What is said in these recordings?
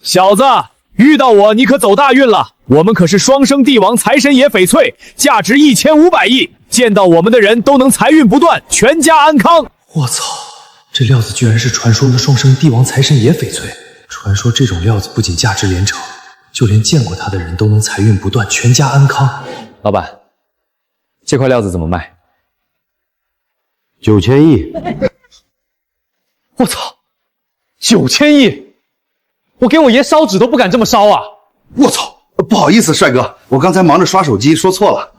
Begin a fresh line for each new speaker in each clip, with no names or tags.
小子，遇到我你可走大运了！我们可是双生帝王财神爷翡翠，价值1500亿，见到我们的人都能财运不断，全家安康。
我操，这料子居然是传说中的双生帝王财神爷翡翠！传说这种料子不仅价值连城，就连见过它的人都能财运不断，全家安康。
老板，这块料子怎么卖
？9000亿！
我操，9000亿！我给我爷烧纸都不敢这么烧啊！
我操，不好意思，帅哥，我刚才忙着刷手机，说错了。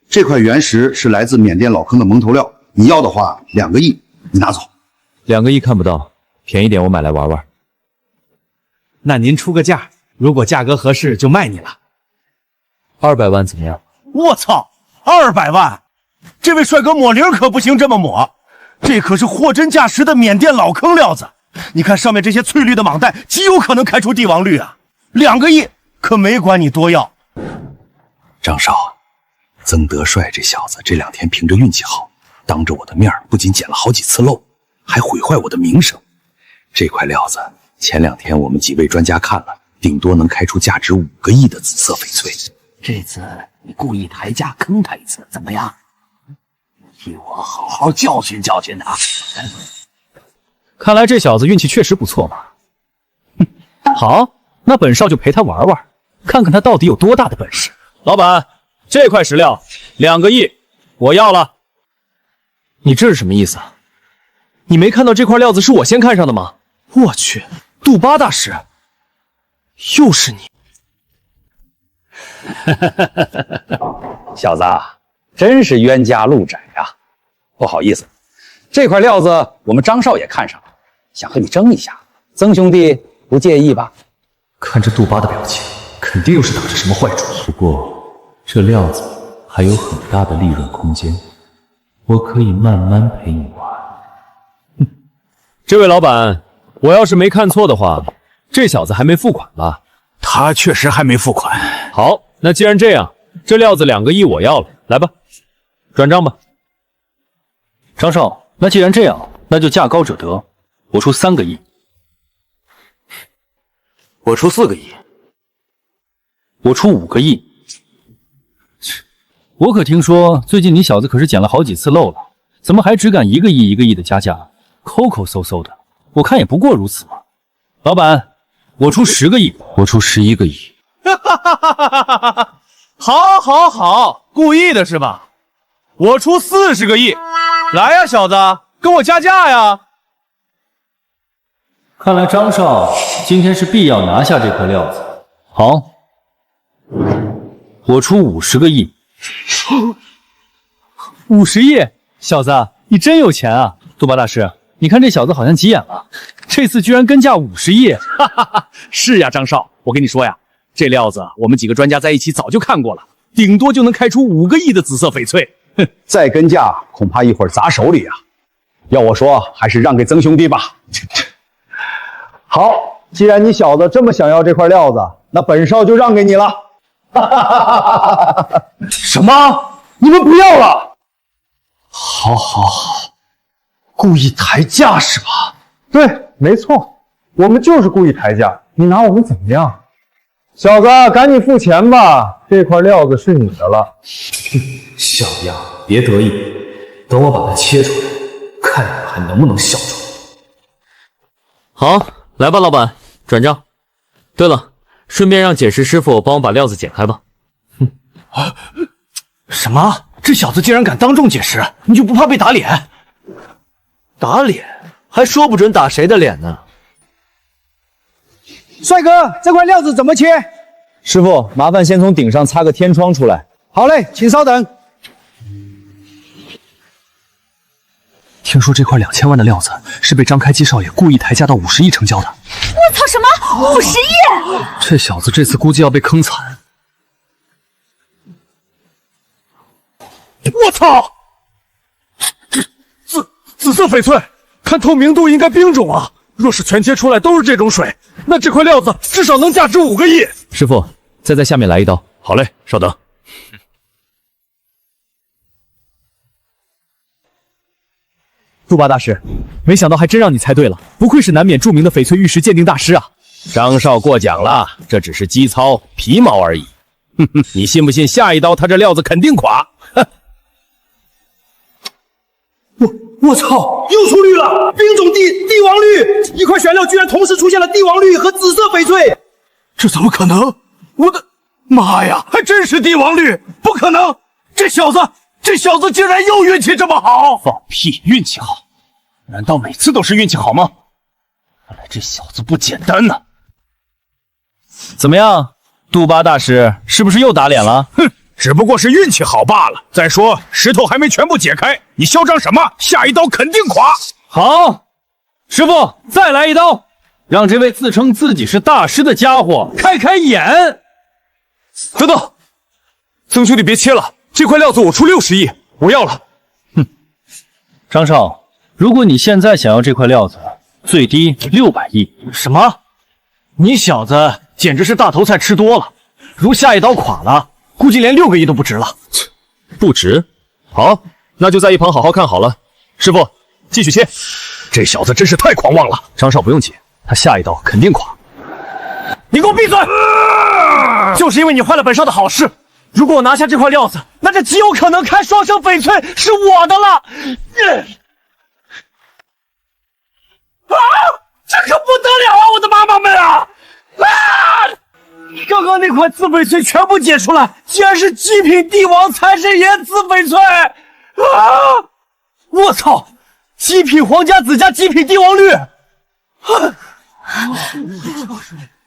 这块原石是来自缅甸老坑的蒙头料，你要的话2个亿，你拿走。
2个亿看不到，便宜点我买来玩玩。
那您出个价，如果价格合适就卖你了。
200万怎么样？
我操，200万！这位帅哥抹零可不行这么抹，这可是货真价实的缅甸老坑料子。你看上面这些翠绿的蟒带，极有可能开出帝王绿啊！2个亿可没管你多要。
张少，曾德帅这小子这2天凭着运气好，当着我的面不仅捡了好几次漏，还毁坏我的名声。这块料子前2天我们几位专家看了，顶多能开出价值5个亿的紫色翡翠。
这次你故意抬价坑他一次，怎么样？替我好好教训教训他。
看来这小子运气确实不错嘛。好，那本少就陪他玩玩，看看他到底有多大的本事。老板，这块石料2个亿，我要了。你这是什么意思啊？你没看到这块料子是我先看上的吗？我去，杜巴大师，又是你！
小子，真是冤家路窄啊！不好意思，这块料子我们张少也看上了，想和你争一下，曾兄弟不介意吧？
看这杜巴的表情，肯定又是打着什么坏主意。不过这料子还有很大的利润空间，我可以慢慢陪你玩。
这位老板，我要是没看错的话，这小子还没付款吧？
他确实还没付款。
好，那既然这样，这料子2个亿我要了，来吧，转账吧。
张少，那既然这样，那就价高者得，我出3个亿。
我出4个亿。
我出5个亿。我可听说最近你小子可是捡了好几次漏了，怎么还只敢1个亿1个亿的加价，抠抠搜搜的？我看也不过如此嘛。老板，我出10个亿。我出11个亿。
好，好，好，故意的是吧？我出40个亿，来呀，小子，跟我加价呀！
看来张少今天是必要拿下这块料子。好，我出50个亿。
50亿，小子，你真有钱啊！杜巴大师，你看这小子好像急眼了，这次居然跟价50亿！
哈哈哈，是呀，张少，我跟你说呀，这料子我们几个专家在一起早就看过了，顶多就能开出5个亿的紫色翡翠。
哼，再跟价恐怕一会儿砸手里啊！要我说，还是让给曾兄弟吧。好，既然你小子这么想要这块料子，那本少就让给你了。
什么？你们不要了？好，好，好，故意抬价是吧？
对，没错，我们就是故意抬价，你拿我们怎么样？小子，赶紧付钱吧，这块料子是你的了。
小样，别得意，等我把它切出来，看你们还能不能笑出来。
好，来吧，老板，转账。对了，顺便让捡石师傅帮我把料子剪开吧。
什么？这小子竟然敢当众解释，你就不怕被打脸？
打脸？还说不准打谁的脸呢。
帅哥，这块料子怎么切？师傅，麻烦先从顶上擦个天窗出来。好嘞，请稍等。
听说这块2000万的料子是被张开基少爷故意抬价到50亿成交的。
我操，什么50亿？
这小子这次估计要被坑惨。
我操！紫色翡翠，看透明度应该冰种啊！若是全切出来都是这种水，那这块料子至少能价值5个亿。
师傅，再在下面来一刀。
好嘞，稍等。
杜巴大师，没想到还真让你猜对了，不愧是南缅著名的翡翠玉石鉴定大师啊！
张少过奖了，这只是机操皮毛而已。哼哼，你信不信下一刀他这料子肯定垮？哼！
我操！又出绿了，冰种帝王绿，一块选料居然同时出现了帝王绿和紫色翡翠，这怎么可能？我的妈呀，还真是帝王绿！不可能！这小子竟然又运气这么好！
放屁，运气好？难道每次都是运气好吗？看来这小子不简单呢。怎么样，杜巴大师是不是又打脸了？
哼，只不过是运气好罢了。再说石头还没全部解开，你嚣张什么？下一刀肯定垮！
好，师傅，再来一刀，让这位自称自己是大师的家伙开开眼。
等等，曾兄弟别切了，这块料子我出60亿，我要了。
哼，张少，如果你现在想要这块料子，最低600亿。什么？你小子简直是大头菜吃多了，如下一刀垮了，估计连6个亿都不值了。
不值？好，那就在一旁好好看好了。师傅，继续切。这小子真是太狂妄了。
张少不用切，他下一刀肯定垮。
你给我闭嘴！就是因为你坏了本少的好事，如果我拿下这块料子，那这极有可能开双生翡翠是我的了。啊！这可不得了啊！我的妈妈们啊！刚刚那块紫翡翠全部解出来，竟然是极品帝王财神爷紫翡翠！啊！我操！极品皇家紫加极品帝王绿！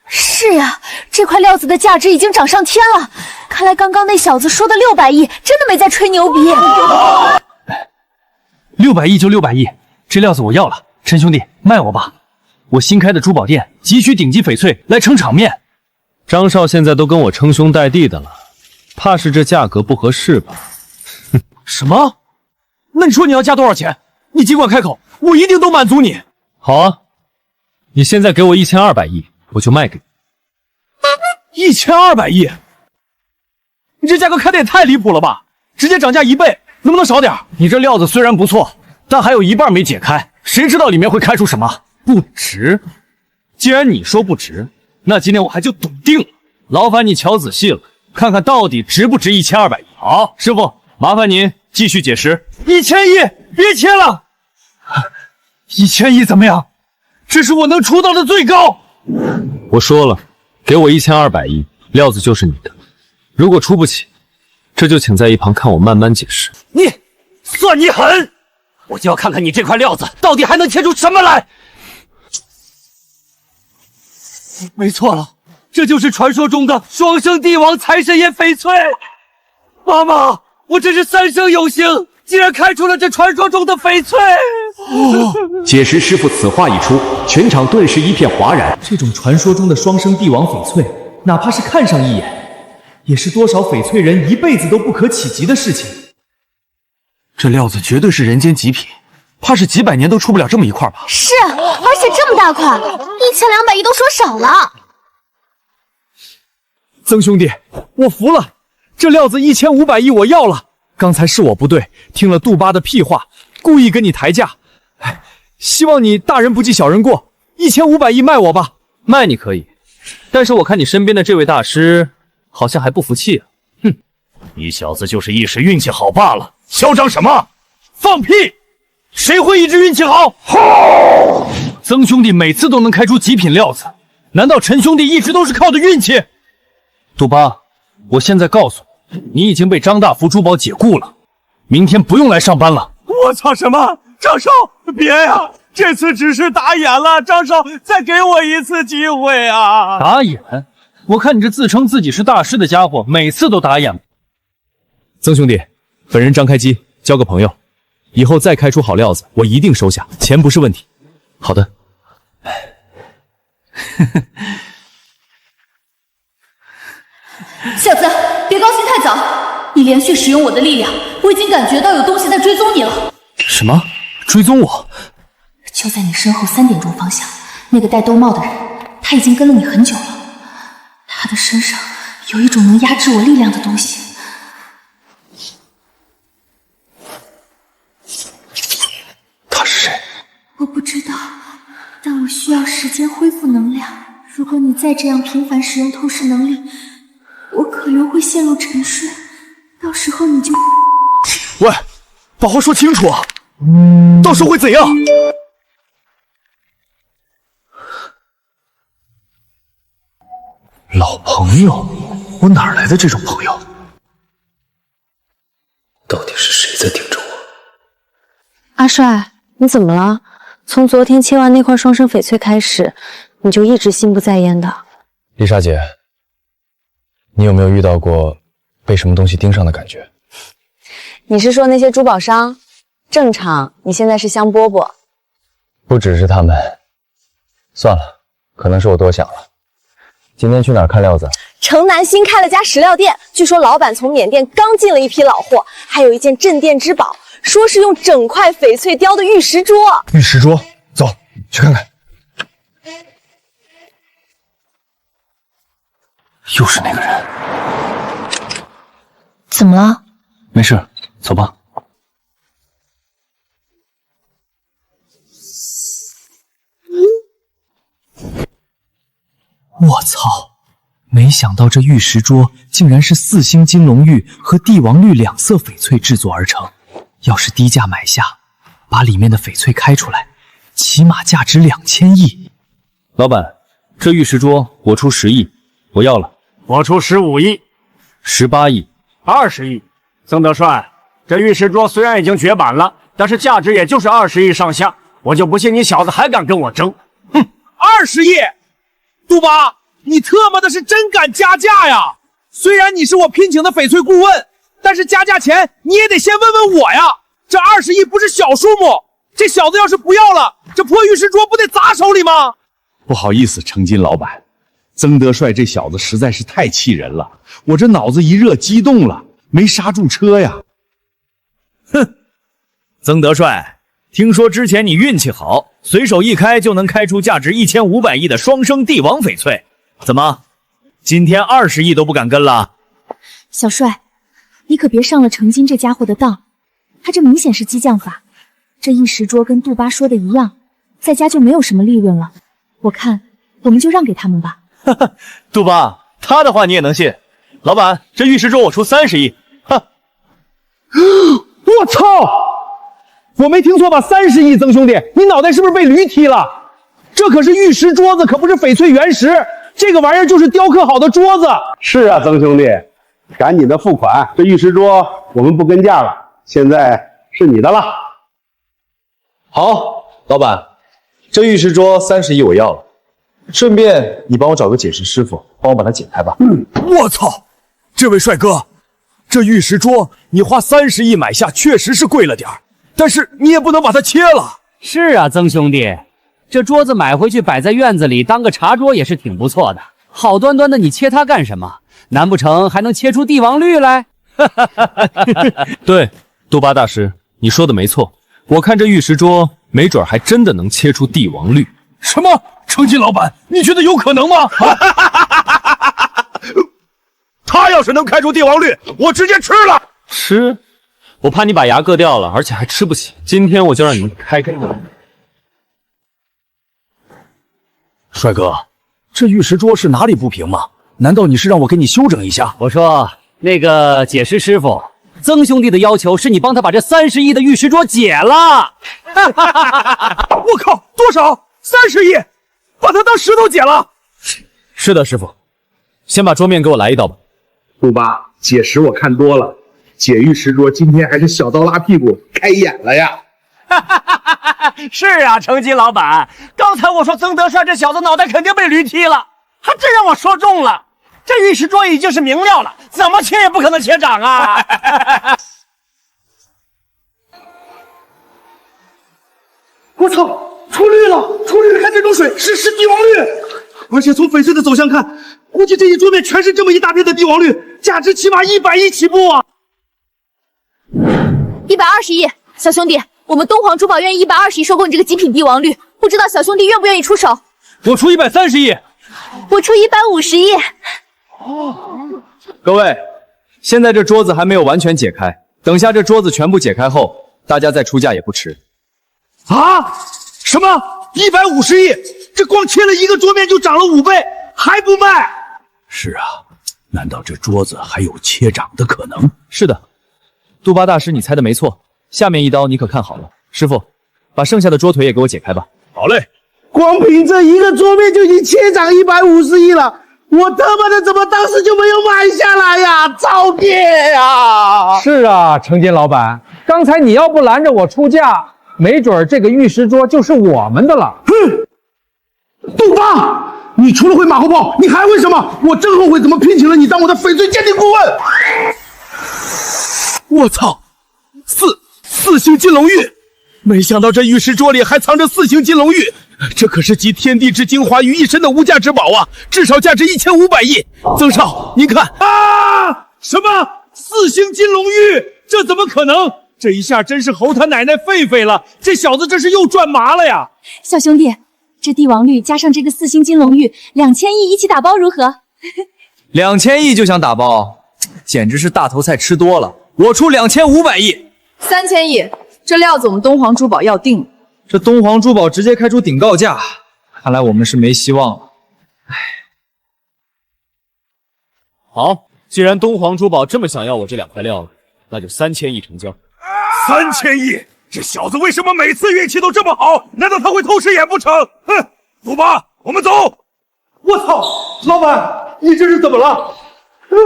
是呀，这块料子的价值已经涨上天了。看来刚刚那小子说的600亿，真的没在吹牛逼。
600亿就600亿，这料子我要了。陈兄弟，卖我吧！我新开的珠宝店急需顶级翡翠来撑场面。
张少现在都跟我称兄道弟的了，怕是这价格不合适吧？
哼，什么？那你说你要加多少钱？你尽管开口，我一定都满足你。
好啊，你现在给我1200亿，我就卖给你。
1200亿？你这价格开的也太离谱了吧！直接涨价1倍，能不能少点？
你这料子虽然不错，但还有一半没解开，谁知道里面会开出什么？不值。既然你说不值，那今天我还就笃定了。劳烦你瞧仔细了，看看到底值不值1200亿。好，师傅，麻烦您继续解释。
1000亿，别切了。1000亿怎么样？这是我能出到的最高。
我说了，给我1200亿，料子就是你的。如果出不起，这就请在一旁看我慢慢解释。
你算你狠！我就要看看你这块料子到底还能切出什么来。没错了，这就是传说中的双生帝王财神爷翡翠。妈妈，我真是3生有幸，竟然开出了这传说中的翡翠。
解石师傅此话一出，全场顿时一片哗然。
这种传说中的双生帝王翡翠，哪怕是看上一眼，也是多少翡翠人一辈子都不可企及的事情。
这料子绝对是人间极品，怕是几百年都出不了这么一块吧？
是，而且这么大块，1200亿都说少了。
曾兄弟，我服了，这料子1500亿我要了。刚才是我不对，听了杜巴的屁话，故意跟你抬价。希望你大人不计小人过，1500亿卖我吧。
卖你可以，但是我看你身边的这位大师好像还不服气啊。
哼，你小子就是一时运气好罢了，嚣张什么？放屁！谁会一直运气好？
曾兄弟每次都能开出极品料子，难道陈兄弟一直都是靠的运气？杜巴，我现在告诉你，你已经被张大福珠宝解雇了，明天不用来上班了。
我操什么？张少，别呀！这次只是打眼了，张少，再给我一次机会啊！
打眼？我看你这自称自己是大师的家伙，每次都打眼。
曾兄弟，本人张开基，交个朋友，以后再开出好料子，我一定收下，钱不是问题。
好的。
小子，别高兴太早，你连续使用我的力量，我已经感觉到有东西在追踪你了。
什么？追踪我？
就在你身后3点钟方向，那个戴兜帽的人，他已经跟了你很久了。他的身上有一种能压制我力量的东西。
他是
需要时间恢复能量。如果你再这样频繁使用透视能力，我可能会陷入沉睡，到时候你就……
喂，把话说清楚啊！到时候会怎样？
老朋友，我哪来的这种朋友？到底是谁在盯着我？
阿帅，你怎么了？从昨天切完那块双生翡翠开始，你就一直心不在焉的。
丽莎姐，你有没有遇到过被什么东西盯上的感觉？
你是说那些珠宝商？正常，你现在是香饽饽。
不只是他们。算了，可能是我多想了。今天去哪儿看料子？
城南新开了家石料店，据说老板从缅甸刚进了一批老货，还有一件镇店之宝，说是用整块翡翠雕的玉石桌。
玉石桌，走去看看。
又是那个人。
怎么了？
没事，走吧。
我操！没想到这玉石桌竟然是4星金龙玉和帝王绿2色翡翠制作而成。要是低价买下，把里面的翡翠开出来，起码价值2000亿。
老板，这玉石桌我出10亿，我要了。
我出15亿
，18亿
，20亿。曾德帅，这玉石桌虽然已经绝版了，但是价值也就是20亿上下，我就不信你小子还敢跟我争。
哼，20亿！杜巴，你特么的是真敢加价呀！虽然你是我聘请的翡翠顾问，但是加价前你也得先问问我呀。这20亿不是小数目，这小子要是不要了，这破玉石桌不得砸手里吗？
不好意思，程金老板，曾德帅这小子实在是太气人了，我这脑子一热激动了，没刹住车呀。
哼，曾德帅，听说之前你运气好，随手一开就能开出价值1500亿的双生帝王翡翠，怎么，今天20亿都不敢跟了？
小帅，你可别上了程金这家伙的当，他这明显是激将法。这玉石桌跟杜巴说的一样，在家就没有什么利润了。我看我们就让给他们吧。
哈哈，杜巴，他的话你也能信？老板，这玉石桌我出30亿。哈，
我操！我没听错吧？30亿，曾兄弟，你脑袋是不是被驴踢了？这可是玉石桌子，可不是翡翠原石，这个玩意儿就是雕刻好的桌子。
是啊，曾兄弟，赶紧的付款，这玉石桌我们不跟价了，现在是你的了。
好，老板，这玉石桌30亿我要了，顺便你帮我找个解石师傅，帮我把它解开吧。
我操，这位帅哥，这玉石桌你花30亿买下确实是贵了点儿，但是你也不能把它切了。
是啊，曾兄弟，这桌子买回去摆在院子里当个茶桌也是挺不错的。好端端的你切它干什么？难不成还能切出帝王绿来？
对，杜巴大师，你说的没错，我看这玉石桌没准还真的能切出帝王绿。
什么？程金老板，你觉得有可能吗？他要是能开出帝王绿，我直接吃了。
吃？我怕你把牙硌掉了，而且还吃不起。今天我就让你们开开。
帅哥，这玉石桌是哪里不平吗？难道你是让我给你修整一下？
我说那个解石师傅，曾兄弟的要求是你帮他把这30亿的玉石桌解了。
我靠，多少？30亿，把它当石头解了。
是的，师傅，先把桌面给我来一道吧。
杜巴，解石我看多了，解玉石桌今天还是小刀拉屁股开眼了呀。
是啊，程金老板，刚才我说曾德帅这小子脑袋肯定被驴踢了，还真让我说中了。这玉石桌已经是明料了，怎么切也不可能切掌啊！
我操，出绿了！出绿看这种水是帝王绿，而且从翡翠的走向看，估计这一桌面全是这么一大片的帝王绿，价值起码100亿起步啊
！120亿，小兄弟，我们东皇珠宝愿意120亿收购你这个极品帝王绿，不知道小兄弟愿不愿意出手？
我出130亿，
我出150亿。
各位，现在这桌子还没有完全解开，等下这桌子全部解开后，大家再出价也不迟。
啊？什么？150亿？这光切了一个桌面就涨了5倍，还不卖？
是啊，难道这桌子还有切涨的可能？
是的，杜巴大师，你猜的没错。下面一刀你可看好了，师傅，把剩下的桌腿也给我解开吧。
好嘞。
光凭这一个桌面就已经切涨150亿了，我他妈的怎么当时就没有买下来呀？造孽呀！
是啊，程金老板，刚才你要不拦着我出价，没准这个玉石桌就是我们的了。
哼，杜巴，你除了会马后炮，你还会什么？我真后悔怎么聘请了你当我的翡翠鉴定顾问。
我操，4星金龙玉！没想到这玉石桌里还藏着4星金龙玉，这可是集天地之精华于一身的无价之宝啊！至少价值1500亿。曾少，您看
啊！什么4星金龙玉？这怎么可能？这一下真是猴他奶奶狒狒了！这小子这是又赚麻了呀！
小兄弟，这帝王绿加上这个4星金龙玉，2000亿一起打包如何
？2000亿就想打包，简直是大头菜吃多了。我出2500亿
，3000亿。这料子我们东皇珠宝要定了。
这东皇珠宝直接开出顶告价，看来我们是没希望了。唉，
好，既然东皇珠宝这么想要我这2块料子，那就3000亿成交。
3000亿！这小子为什么每次运气都这么好？难道他会透视眼不成？哼！杜巴，我们走！我操，老板，你这是怎么了？我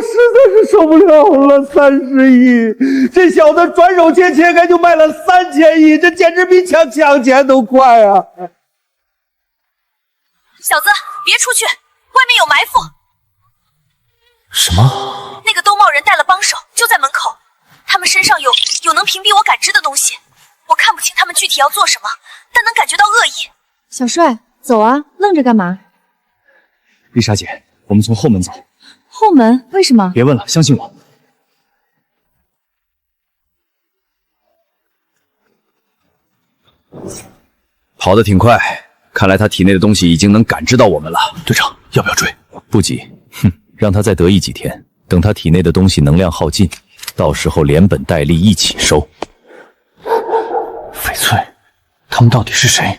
实在是受不了了，30亿！这小子转手间切开就卖了3000亿，这简直比抢钱都快啊！
小子，别出去，外面有埋伏。
什么？
那个兜帽人带了帮手，就在门口。他们身上有能屏蔽我感知的东西，我看不清他们具体要做什么，但能感觉到恶意。
小帅，走啊，愣着干嘛？
丽莎姐，我们从后门走。
后门？为什么？
别问了，相信我。跑得挺快，看来他体内的东西已经能感知到我们了。
队长，要不要追？
不急，让他再得意几天，等他体内的东西能量耗尽，到时候连本带利一起收。
翡翠，他们到底是谁？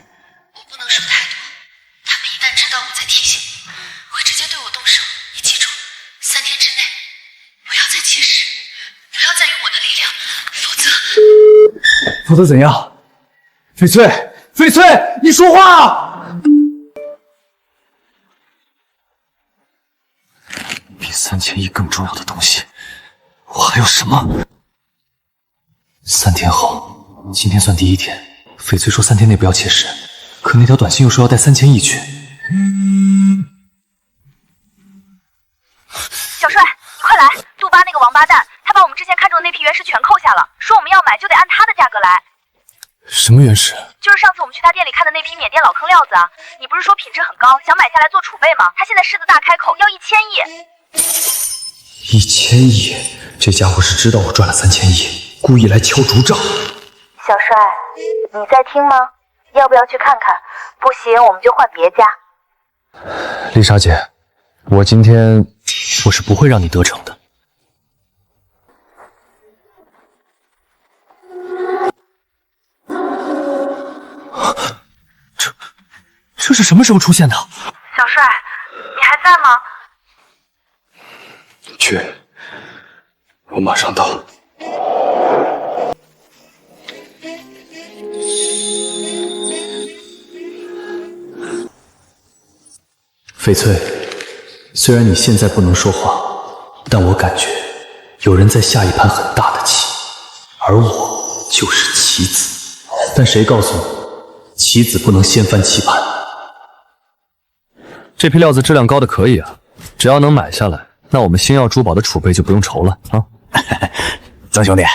我不能说太多，他们一旦知道我在提醒你，会直接对我动手。你记住，3天之内不要再切实，不要再用我的力量，
否则怎样？翡翠，翡翠，你说话！
比3000亿更重要的东西，我还有什么？3天后，今天算第1天。翡翠说3天内不要切实，可那条短信又说要带3000亿去。
小帅，你快来！杜巴那个王八蛋，他把我们之前看中的那批原石全扣下了，说我们要买就得按他的价格来。
什么原石？
就是上次我们去他店里看的那批缅甸老坑料子啊！你不是说品质很高，想买下来做储备吗？他现在狮子大开口，要1000亿。
1000亿，这家伙是知道我赚了3000亿，故意来敲竹杠。
小帅，你在听吗？要不要去看看？不行，我们就换别家。
丽莎姐，我今天我是不会让你得逞的。这是什么时候出现的？
小帅，你还在吗？
去，我马上到。翡翠，虽然你现在不能说话，但我感觉有人在下一盘很大的棋，而我就是棋子。但谁告诉你，棋子不能掀翻棋盘？
这批料子质量高的可以啊，只要能买下来，那我们星耀珠宝的储备就不用愁了啊。
曾兄弟，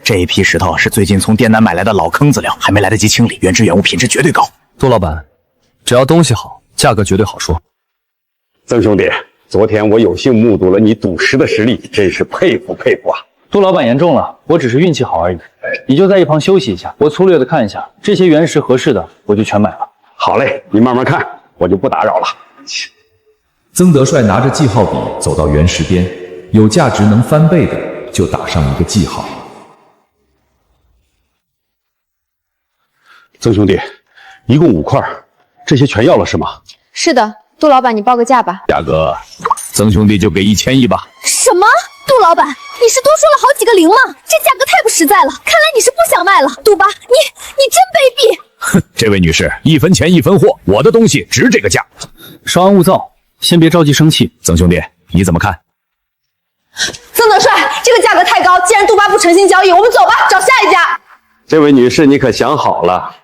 这一批石头是最近从滇南买来的老坑资料，还没来得及清理，原汁原物，品质绝对高。
杜老板，只要东西好，价格绝对好说。
曾兄弟，昨天我有幸目睹了你赌石的实力，真是佩服佩服啊！
杜老板言重了，我只是运气好而已。你就在一旁休息一下，我粗略的看一下，这些原石合适的，我就全买了。
好嘞，你慢慢看，我就不打扰了。
曾德帅拿着记号笔走到原石边，有价值能翻倍的就打上一个记号。
曾兄弟，一共5块，这些全要了是吗？
是的，杜老板，你报个价吧。
价格，曾兄弟就给1000亿吧。
什么？杜老板，你是多说了好几个零吗？这价格太不实在了，看来你是不想卖了。杜巴，你真卑鄙！
哼，这位女士，1分钱1分货，我的东西值这个价。
稍安勿躁，先别着急生气。
曾兄弟，你怎么看？
曾德帅，这个价格太高，既然杜巴不诚心交易，我们走吧，找下一家。
这位女士，你可想好了，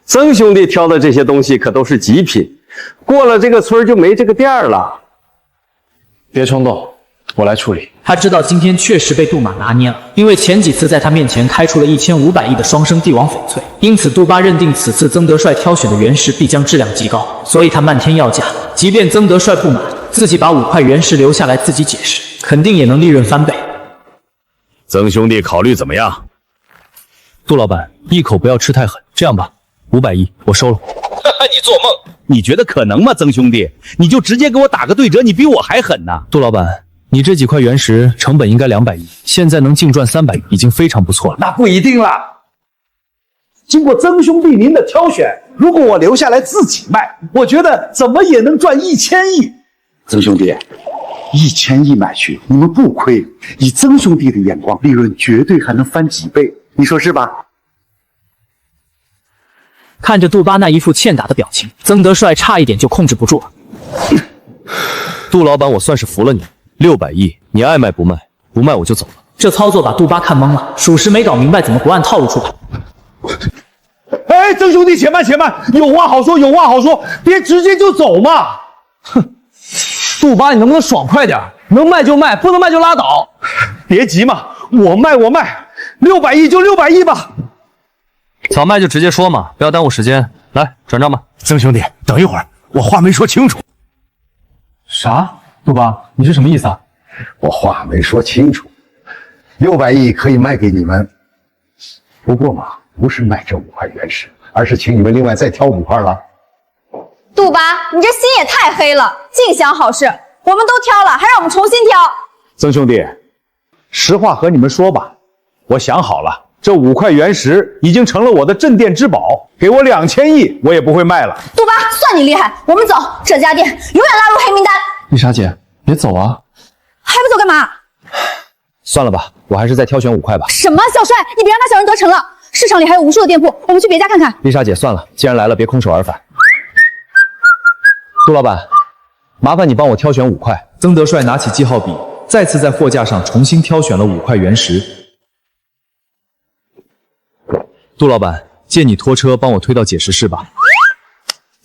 曾兄弟挑的这些东西可都是极品，过了这个村就没这个店了。
别冲动，我来处理。
他知道今天确实被杜马拿捏了，因为前几次在他面前开出了1500亿的双生帝王翡翠，因此杜巴认定此次曾德帅挑选的原石必将质量极高，所以他漫天要价。即便曾德帅不满，自己把5块原石留下来自己解释，肯定也能利润翻倍。
曾兄弟考虑怎么样？
杜老板，一口不要吃太狠。这样吧，500亿我收了。
你做梦！你觉得可能吗，曾兄弟？你就直接给我打个对折，你比我还狠呐！
杜老板，你这几块原石成本应该200亿，现在能净赚300亿，已经非常不错了。
那不一定啦。经过曾兄弟您的挑选，如果我留下来自己卖，我觉得怎么也能赚1000亿。
曾兄弟，1000亿买去，你们不亏。以曾兄弟的眼光，利润绝对还能翻几倍，你说是吧？
看着杜巴那一副欠打的表情，曾德帅差一点就控制不住了。
杜老板，我算是服了你，600亿，你爱卖不卖，不卖我就走了。
这操作把杜巴看懵了，属实没搞明白怎么不按套路出牌。
哎，曾兄弟，且慢且慢，有话好说，有话好说，别直接就走嘛。哼，杜巴，你能不能爽快点？能卖就卖，不能卖就拉倒。别急嘛，我卖，600亿就600亿吧。
早卖就直接说嘛，不要耽误时间。来，转账吧。
曾兄弟，等一会儿，我话没说清楚。
啥？杜巴，你是什么意思啊？
我话没说清楚，600亿可以卖给你们，不过嘛，不是卖这5块原石，而是请你们另外再挑5块了。
杜巴，你这心也太黑了，净想好事。我们都挑了，还让我们重新挑。
曾兄弟，实话和你们说吧，我想好了，这5块原石已经成了我的镇店之宝，给我2000亿，我也不会卖了。
杜巴，算你厉害，我们走，这家店永远拉入黑名单。
丽莎姐，别走啊！
还不走干嘛？
算了吧，我还是再挑选5块吧。
什么，小帅，你别让他小人得逞了。市场里还有无数的店铺，我们去别家看看。
丽莎姐，算了，既然来了，别空手而返。杜老板，麻烦你帮我挑选5块。
曾德帅拿起记号笔，再次在货架上重新挑选了5块原石。
杜老板，借你拖车帮我推到解石室吧。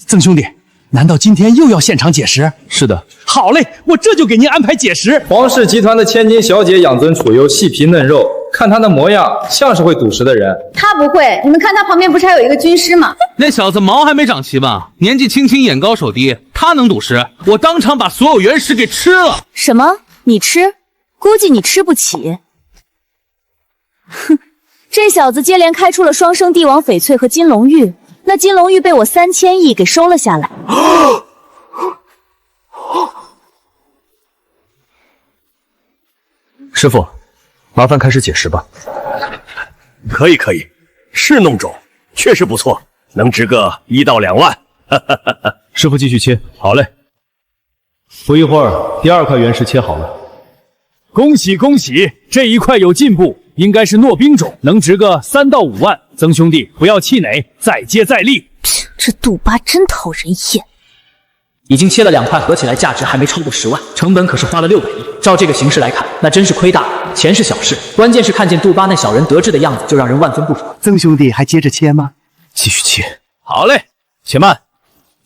曾兄弟，难道今天又要现场解石？
是的。
好嘞，我这就给您安排解石。
皇氏集团的千金小姐养尊处优，细皮嫩肉，看她那模样，像是会赌石的人。
他不会，你们看他旁边不是还有一个军师吗？
那小子毛还没长齐吧？年纪轻轻，眼高手低，他能赌石？我当场把所有原石给吃了。
什么？你吃？估计你吃不起。哼，这小子接连开出了双生帝王翡翠和金龙玉，那金龙玉被我3000亿给收了下来。
师傅，麻烦开始解石吧。
可以，是弄种，确实不错，能值个1到2万。
师傅继续切。
好嘞。
不一会儿，第2块原石切好了。
恭喜恭喜，这一块有进步，应该是糯冰种，能值个3到5万。曾兄弟不要气馁，再接再厉。
这杜巴真讨人厌。
已经切了2块，合起来价值还没超过10万，成本可是花了600亿。照这个形势来看，那真是亏大了。钱是小事，关键是看见杜巴那小人得志的样子，就让人万分不爽。
曾兄弟还接着切吗？
继续切。
好嘞，且慢，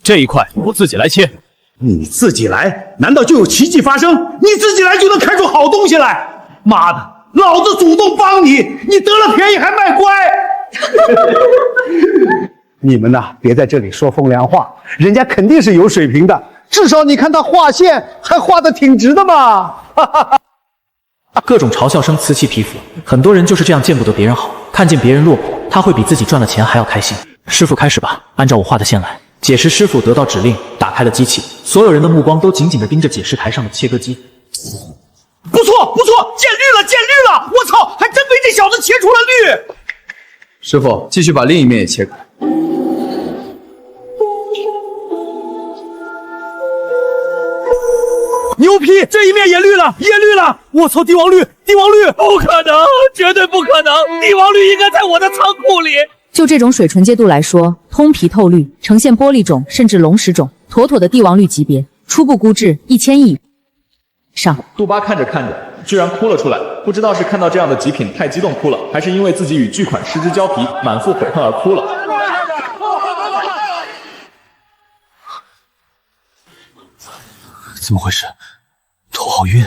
这一块我自己来切。
你自己来，难道就有奇迹发生？你自己来就能开出好东西来？妈的，老子主动帮你，你得了便宜还卖乖。
你们呐，别在这里说风凉话，人家肯定是有水平的，至少你看他画线还画得挺直的嘛。
各种嘲笑声此起彼伏，很多人就是这样见不得别人好，看见别人落魄，他会比自己赚了钱还要开心。师傅开始吧，按照我画的线来。解石师傅得到指令，打开了机器，所有人的目光都紧紧地盯着解石台上的切割机。
不错，见绿了！我操，还真被这小子切出了绿。
师傅，继续把另一面也切开。
牛批！这一面也绿了，也绿了！我操，帝王绿，帝王绿！
不可能，绝对不可能！帝王绿应该在我的仓库里。
就这种水纯洁度来说，通皮透绿，呈现玻璃种甚至龙石种，妥妥的帝王绿级别。初步估值1000亿以上。
杜巴看着看着，居然哭了出来。不知道是看到这样的极品太激动哭了，还是因为自己与巨款失之交臂，满腹悔恨而哭了。
怎么回事？头好晕。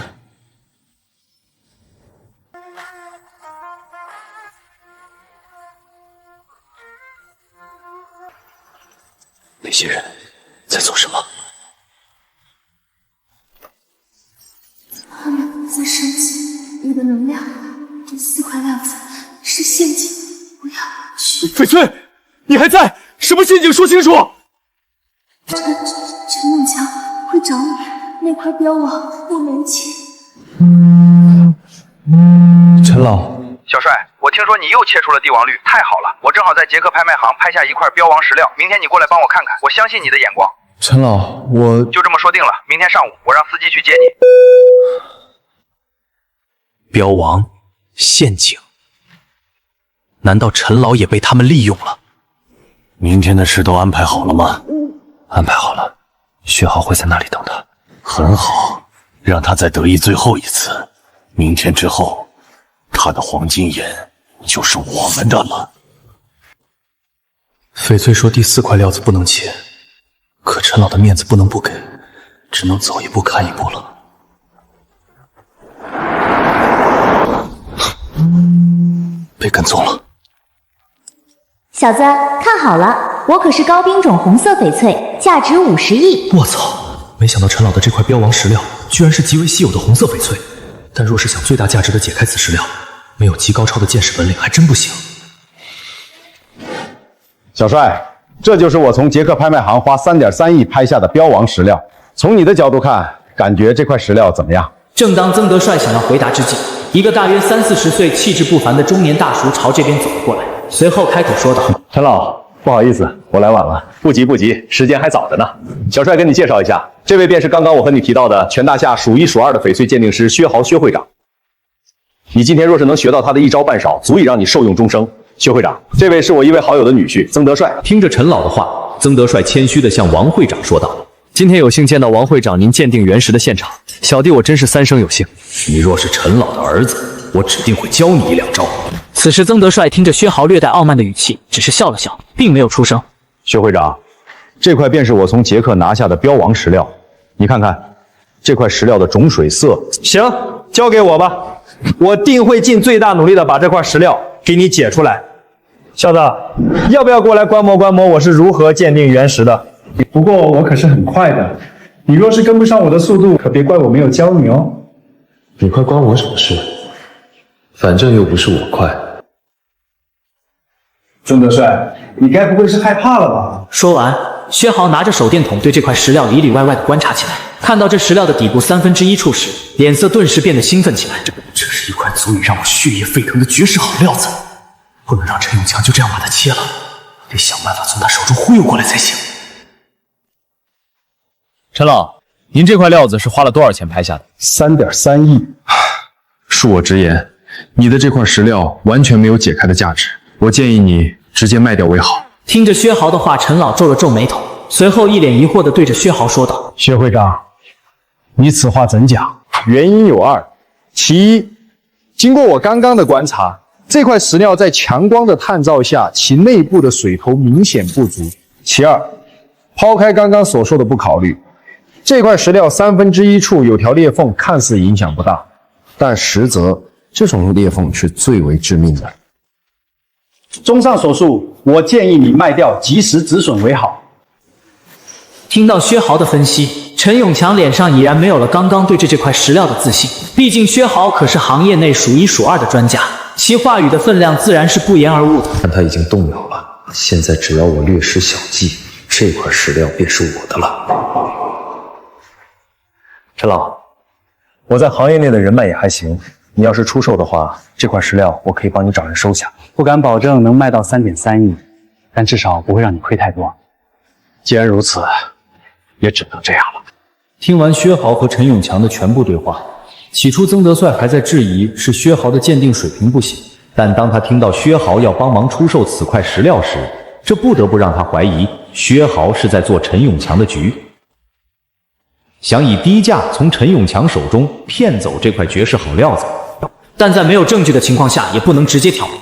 那些人在做什么？
他们在升级你的能量。这4块料子是陷阱，不要去。
翡翠，你还在？什么陷阱？说清楚！
陈梦强会找你，那块标王我没钱。
陈老，
小帅，我听说你又切出了帝王绿，太好了！我正好在捷克拍卖行拍下一块标王石料，明天你过来帮我看看，我相信你的眼光。
陈老，我
就这么说定了，明天上午我让司机去接你。
标王陷阱，难道陈老也被他们利用了？明天的事都安排好了吗？安排好了，薛豪会在那里等他。很好，让他再得意最后一次。明天之后，他的黄金眼就是我们的了。翡翠说第4块料子不能切，可陈老的面子不能不给，只能走一步看一步了。被跟踪了。
小子，看好了，我可是高冰种红色翡翠，价值50亿。
我操！没想到陈老的这块标王石料居然是极为稀有的红色翡翠，但若是想最大价值的解开此石料，没有极高超的剑士本领还真不行。
小帅，这就是我从捷克拍卖行花3.3亿拍下的标王石料。从你的角度看，感觉这块石料怎么样？
正当曾德帅想要回答之际，一个大约30-40岁、气质不凡的中年大叔朝这边走了过来，随后开口说道：“
陈老，不好意思，我来晚了。不急不急，时间还早着呢。小帅跟你介绍一下，这位便是刚刚我和你提到的全大夏数1数2的翡翠鉴定师薛豪薛会长。你今天若是能学到他的一招半勺，足以让你受用终生。薛会长，这位是我一位好友的女婿曾德帅。”
听着陈老的话，曾德帅谦虚地向王会长说道：“
今天有幸见到王会长您鉴定原石的现场，小弟我真是3生有幸。
你若是陈老的儿子，我指定会教你1-2招。”
此时曾德帅听着薛豪略带傲慢的语气，只是笑了笑，并没有出声。
薛会长，这块便是我从捷克拿下的标王石料，你看看这块石料的种水色。
行，交给我吧，我定会尽最大努力的把这块石料给你解出来。小子，要不要过来观摩观摩我是如何鉴定原石的？
不过我可是很快的，你若是跟不上我的速度，可别怪我没有教你哦。
你快关我什么事？反正又不是我快。
曾德帅，你该不会是害怕了吧？
说完，薛豪拿着手电筒对这块石料里里外外的观察起来。看到这石料的底部1/3处时，脸色顿时变得兴奋起来。
这是一块足以让我血液沸腾的绝世好料子，不能让陈永强就这样把它切了，得想办法从他手中忽悠过来才行。
陈老，您这块料子是花了多少钱拍下的
？3.3亿。恕我直言，你的这块石料完全没有解开的价值，我建议你直接卖掉为好。
听着薛豪的话，陈老皱了皱眉头，随后一脸疑惑地对着薛豪说道：“
薛会长，你此话怎讲？
原因有2，其一，经过我刚刚的观察，这块石料在强光的探照下，其内部的水头明显不足。其二，抛开刚刚所说的不考虑，这块石料1/3处有条裂缝，看似影响不大，但实则这种裂缝是最为致命的。
综上所述，我建议你卖掉，及时止损为好。”
听到薛豪的分析，陈永强脸上已然没有了刚刚对这块石料的自信。毕竟薛豪可是行业内数1数2的专家，其话语的分量自然是不言而悟的。
但他已经动摇了，现在只要我略施小计，这块石料便是我的了。
陈老，我在行业内的人脉也还行，你要是出售的话，这块石料我可以帮你找人收下，不敢保证能卖到3.3亿，但至少不会让你亏太多。既然如此，也只能这样了。
听完薛豪和陈永强的全部对话，起初曾德帅还在质疑是薛豪的鉴定水平不行，但当他听到薛豪要帮忙出售此块石料时，这不得不让他怀疑薛豪是在做陈永强的局，想以低价从陈永强手中骗走这块绝世好料子。
但在没有证据的情况下，也不能直接挑明。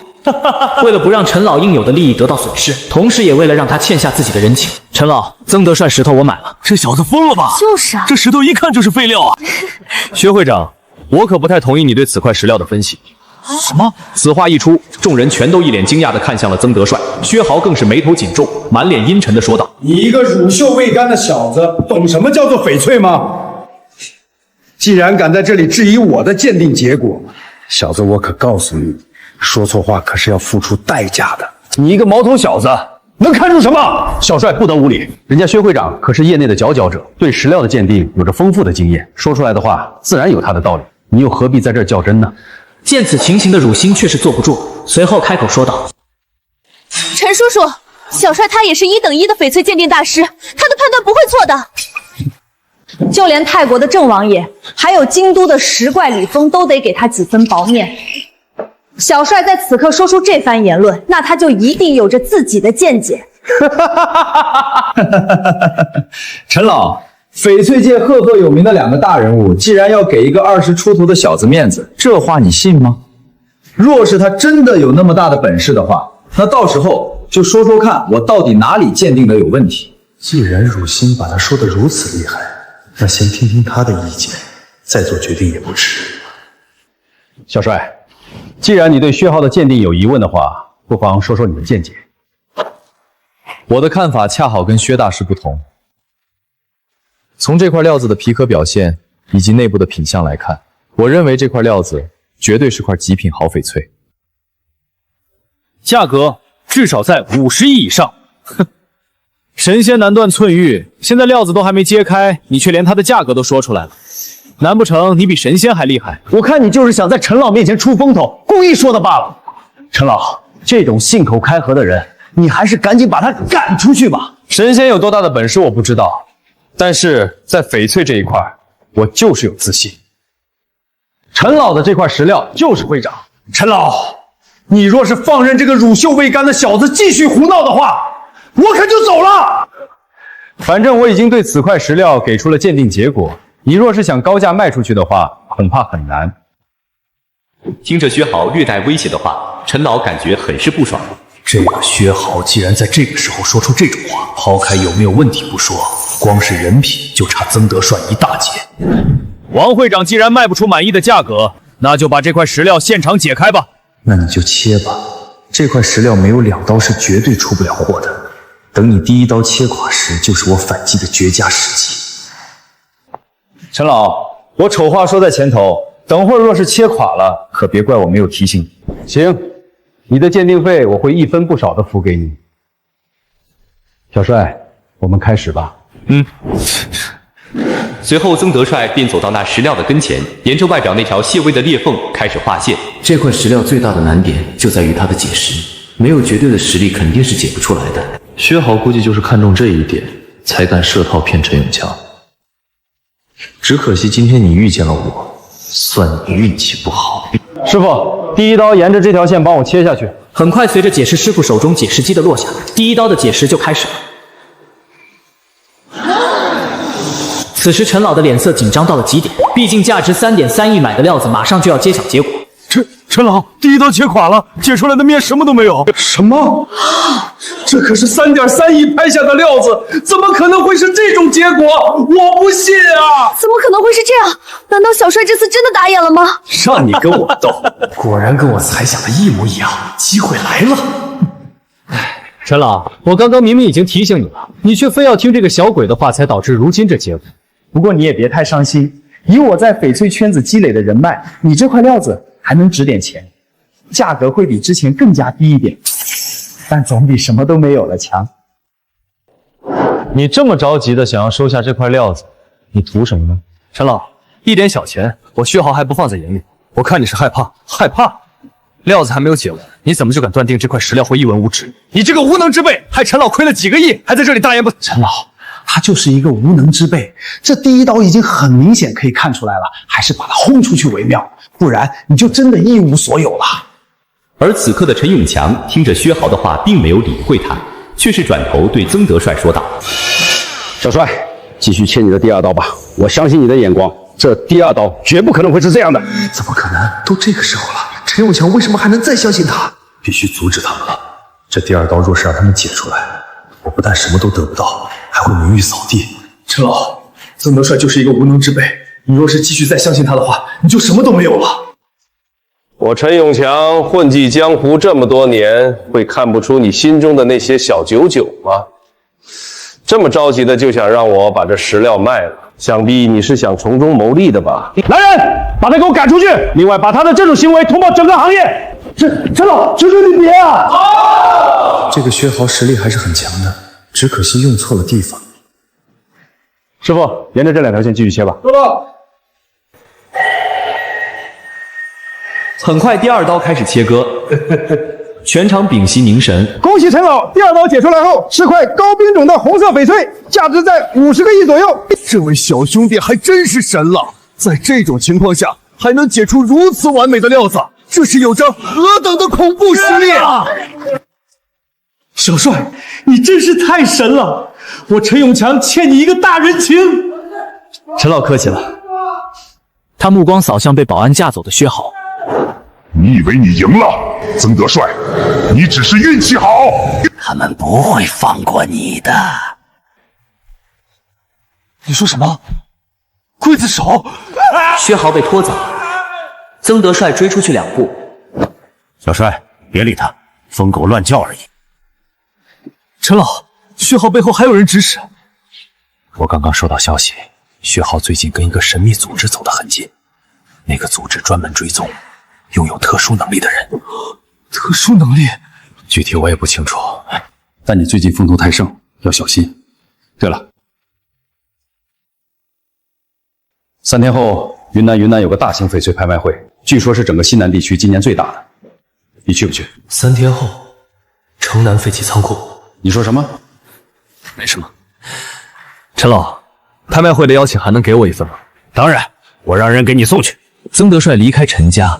为了不让陈老应有的利益得到损失，同时也为了让他欠下自己的人情，陈老，曾德帅石头我买了。
这小子疯了吧？
就是啊，
这石头一看就是废料啊！
薛会长，我可不太同意你对此块石料的分析。
什么？此话一出，众人全都一脸惊讶地看向了曾德帅，薛豪更是眉头紧皱，满脸阴沉地说道：“
你一个乳臭未干的小子，懂什么叫做翡翠吗？既然敢在这里质疑我的鉴定结果，小子，我可告诉你，说错话可是要付出代价的。
你一个毛头小子，能看出什么？小帅不得无礼，人家薛会长可是业内的佼佼者，对石料的鉴定有着丰富的经验，说出来的话自然有他的道理，你又何必在这儿较真呢？”
见此情形的汝心却是坐不住，随后开口说道：“
陈叔叔，小帅他也是1等1的翡翠鉴定大师，他的判断不会错的。
就连泰国的郑王爷，还有京都的石怪李峰，都得给他几分薄面。小帅在此刻说出这番言论，那他就一定有着自己的见解。”
陈老，翡翠界赫赫有名的2个大人物，既然要给一个20出头的小子面子，这话你信吗？若是他真的有那么大的本事的话，那到时候就说说看，我到底哪里鉴定的有问题。
既然汝心把他说得如此厉害，那先听听他的意见，再做决定也不迟。
小帅，既然你对薛豪的鉴定有疑问的话，不妨说说你的见解。
我的看法恰好跟薛大师不同。从这块料子的皮壳表现以及内部的品相来看，我认为这块料子绝对是块极品好翡翠，
价格至少在50亿以上。哼，神仙难断寸玉，现在料子都还没揭开，你却连它的价格都说出来了，难不成你比神仙还厉害？我看你就是想在陈老面前出风头，故意说的罢了。陈老，这种信口开河的人，你还是赶紧把他赶出去吧。
神仙有多大的本事我不知道，但是在翡翠这一块，我就是有自信。
陈老的这块石料就是会涨。
陈老，你若是放任这个乳臭未干的小子继续胡闹的话，我可就走了。
反正我已经对此块石料给出了鉴定结果，你若是想高价卖出去的话，恐怕很难。
听着薛豪略带威胁的话，陈老感觉很是不爽。
这个薛豪既然在这个时候说出这种话，抛开有没有问题不说，光是人品就差曾德帅一大截。王会长既然卖不出满意的价格，那就把这块石料现场解开吧。
那你就切吧，这块石料没有2刀是绝对出不了货的。等你第1刀切垮时，就是我反击的绝佳时机。
陈老，我丑话说在前头，等会儿若是切垮了，可别怪我没有提醒你。
行，你的鉴定费我会1分不少的付给你。小帅，我们开始吧。
随后，曾德帅便走到那石料的跟前，沿着外表那条细微的裂缝开始划线。
这块石料最大的难点就在于它的解石，没有绝对的实力肯定是解不出来的。薛豪估计就是看中这一点，才敢设套骗陈永强。只可惜今天你遇见了我，算你运气不好。
师傅，第1刀沿着这条线帮我切下去。
很快，随着解石师傅手中解石机的落下，第1刀的解石就开始了。此时陈老的脸色紧张到了极点，毕竟价值3.3亿买的料子马上就要揭晓结果。
陈老，第1刀切垮了，解出来的面什么都没有。
什么？这可是3.3亿拍下的料子，怎么可能会是这种结果？我不信啊！
怎么可能会是这样？难道小帅这次真的打眼了吗？
让你跟我斗，
果然跟我猜想的一模一样，机会来了。
陈老，我刚刚明明已经提醒你了，你却非要听这个小鬼的话，才导致如今这结果。
不过你也别太伤心，以我在翡翠圈子积累的人脉，你这块料子还能值点钱，价格会比之前更加低一点，但总比什么都没有了强。
你这么着急的想要收下这块料子，你图什么呢？陈老，一点小钱，我薛豪还不放在眼里。我看你是害怕。料子还没有解完，你怎么就敢断定这块石料会一文无值？你这个无能之辈，害陈老亏了几个亿，还在这里大言不。陈老，
他就是一个无能之辈。这第一刀已经很明显可以看出来了，还是把他轰出去为妙，不然你就真的一无所有了。
而此刻的陈永强听着薛豪的话，并没有理会他，却是转头对曾德帅说道：“
小帅，继续切你的第二刀吧，我相信你的眼光，这第二刀绝不可能会是这样的。”
怎么可能？都这个时候了，陈永强为什么还能再相信他？必须阻止他们了。这第二刀若是让他们解出来，我不但什么都得不到，还会名誉扫地。陈老，曾德帅就是一个无能之辈，你若是继续再相信他的话，你就什么都没有了。
我陈永强混迹江湖这么多年，会看不出你心中的那些小九九吗？这么着急的就想让我把这石料卖了，想必你是想从中牟利的吧？
来人，把他给我赶出去！另外，把他的这种行为通报整个行业。陈老，求求你别啊！
这个薛豪实力还是很强的，只可惜用错了地方。
师傅，沿着这2条线继续切吧。
收到。
很快，第二刀开始切割，全场屏息凝神。
恭喜陈老，第二刀解出来后是块高品种的红色翡翠，价值在50个亿左右。
这位小兄弟还真是神了，在这种情况下还能解出如此完美的料子，这是有着何等的恐怖实力啊！
小帅，你真是太神了，我陈永强欠你一个大人情。
陈老客气了。他目光扫向被保安架走的薛豪。
你以为你赢了，曾德帅？你只是运气好。
他们不会放过你的。
你说什么？刽子手？
薛豪被拖走，曾德帅追出去2步。
小帅，别理他，疯狗乱叫而已。
陈老，薛豪背后还有人指使。
我刚刚收到消息，薛豪最近跟一个神秘组织走得很近，那个组织专门追踪拥有特殊能力的人。
特殊能力？
具体我也不清楚，但你最近风头太盛，要小心。对了，3天后云南有个大型翡翠拍卖会，据说是整个西南地区今年最大的，你去不去
？3天后，城南废弃仓库。
你说什么？
没什么。陈老，拍卖会的邀请函能给我一份吗？
当然，我让人给你送去。
曾德帅离开陈家。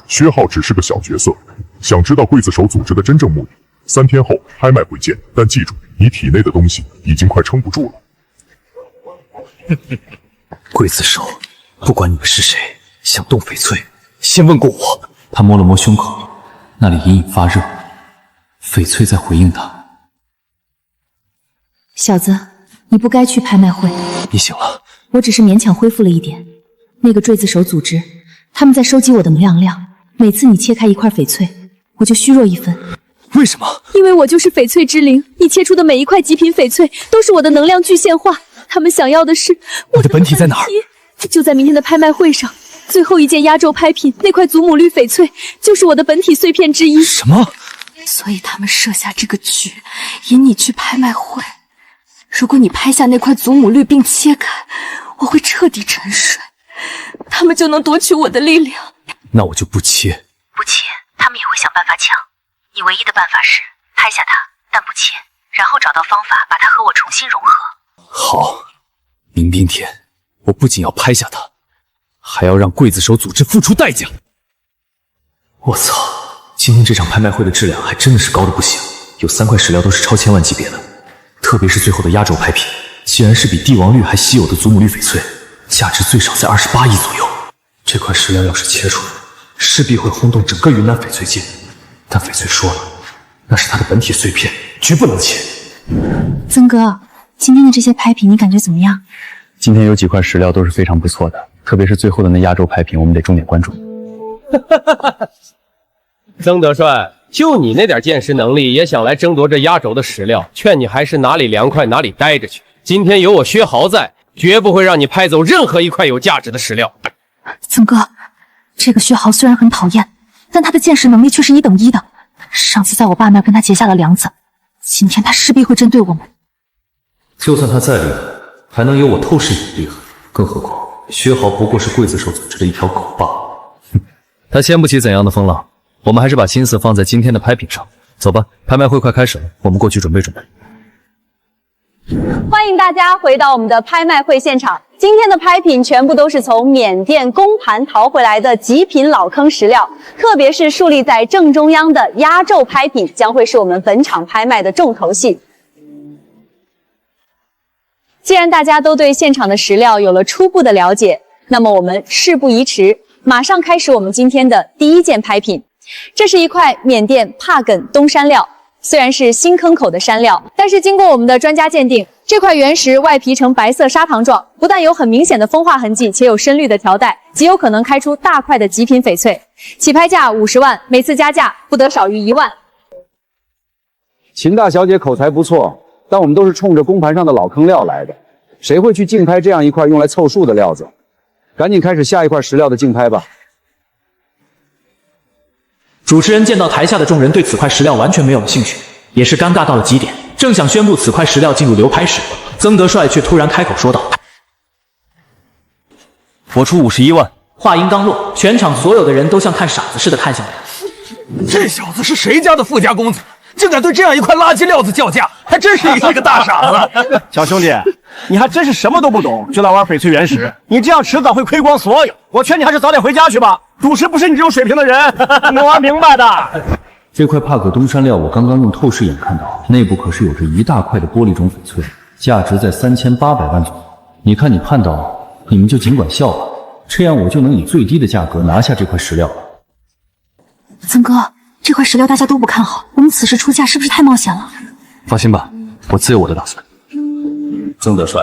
薛浩只是个小角色，想知道刽子手组织的真正目的，3天后拍卖会见。但记住，你体内的东西已经快撑不住了。
刽子手，不管你们是谁，想动翡翠，先问过我。
他摸了摸胸口，那里隐隐发热，翡翠在回应他。
小子，你不该去拍卖会。
你醒了。
我只是勉强恢复了一点。那个刽子手组织，他们在收集我的能量量。每次你切开一块翡翠，我就虚弱1分。
为什么？
因为我就是翡翠之灵，你切出的每一块极品翡翠都是我的能量具现化。他们想要的是
我的本体在哪儿？
就在明天的拍卖会上，最后一件压轴拍品那块祖母绿翡翠就是我的本体碎片之一。
什么？
所以他们设下这个局，引你去拍卖会。如果你拍下那块祖母绿并切开，我会彻底沉睡，他们就能夺取我的力量。
那我就不切。
不切，他们也会想办法抢。你唯一的办法是拍下它，但不切，然后找到方法把它和我重新融合。
好，明天我不仅要拍下它，还要让刽子手组织付出代价。
我操，今天这场拍卖会的质量还真的是高的不行，有3块石料都是超千万级别的，特别是最后的压轴拍品，竟然是比帝王绿还稀有的祖母绿翡翠，价值最少在28亿左右。这块石料要是切出来，势必会轰动整个云南翡翠界。但翡翠说了，那是它的本体碎片，绝不能切。
曾哥，今天的这些拍品你感觉怎么样？
今天有几块石料都是非常不错的，特别是最后的那压轴拍品，我们得重点关注。
曾德帅，就你那点见识能力，也想来争夺这压轴的石料，劝你还是哪里凉快哪里待着去。今天有我薛豪在，绝不会让你拍走任何一块有价值的石料。
曾哥，这个薛豪虽然很讨厌，但他的见识能力却是1等1的。上次在我爸那儿跟他结下了梁子，今天他势必会针对我们。
就算他再厉害，还能有我透视眼厉害？更何况薛豪不过是刽子手组织的一条狗罢了。
他掀不起怎样的风浪，
我们还是把心思放在今天的拍品上。走吧，拍卖会快开始了，我们过去准备准备。
欢迎大家回到我们的拍卖会现场。今天的拍品全部都是从缅甸公盘淘回来的极品老坑石料，特别是竖立在正中央的压轴拍品，将会是我们本场拍卖的重头戏。既然大家都对现场的石料有了初步的了解，那么我们事不宜迟，马上开始我们今天的第一件拍品。这是一块缅甸帕梗东山料。虽然是新坑口的山料，但是经过我们的专家鉴定，这块原石外皮呈白色砂糖状，不但有很明显的风化痕迹，且有深绿的条带，极有可能开出大块的极品翡翠。起拍价50万，每次加价不得少于1万。
秦大小姐口才不错，但我们都是冲着公盘上的老坑料来的，谁会去竞拍这样一块用来凑数的料子？赶紧开始下一块石料的竞拍吧。
主持人见到台下的众人对此块石料完全没有了兴趣，也是尴尬到了极点。正想宣布此块石料进入流拍时，曾德帅却突然开口说道：“
我出51万。”
话音刚落，全场所有的人都像看傻子似的看向他。
这小子是谁家的富家公子，竟敢对这样一块垃圾料子叫价，还真是一个大傻子。
小兄弟，你还真是什么都不懂，就来玩翡翠原石，你这样迟早会亏光所有。我劝你还是早点回家去吧，主持不是你这种水平的人，能玩明白的。
这块帕克东山料我刚刚用透视眼看到，内部可是有着一大块的玻璃种翡翠，价值在3800万左右。你看你盼到，你们就尽管笑吧，这样我就能以最低的价格拿下这块石料了。
曾哥，这块石料大家都不看好，我们此时出价是不是太冒险了？
放心吧，我自有我的打算。曾德帅，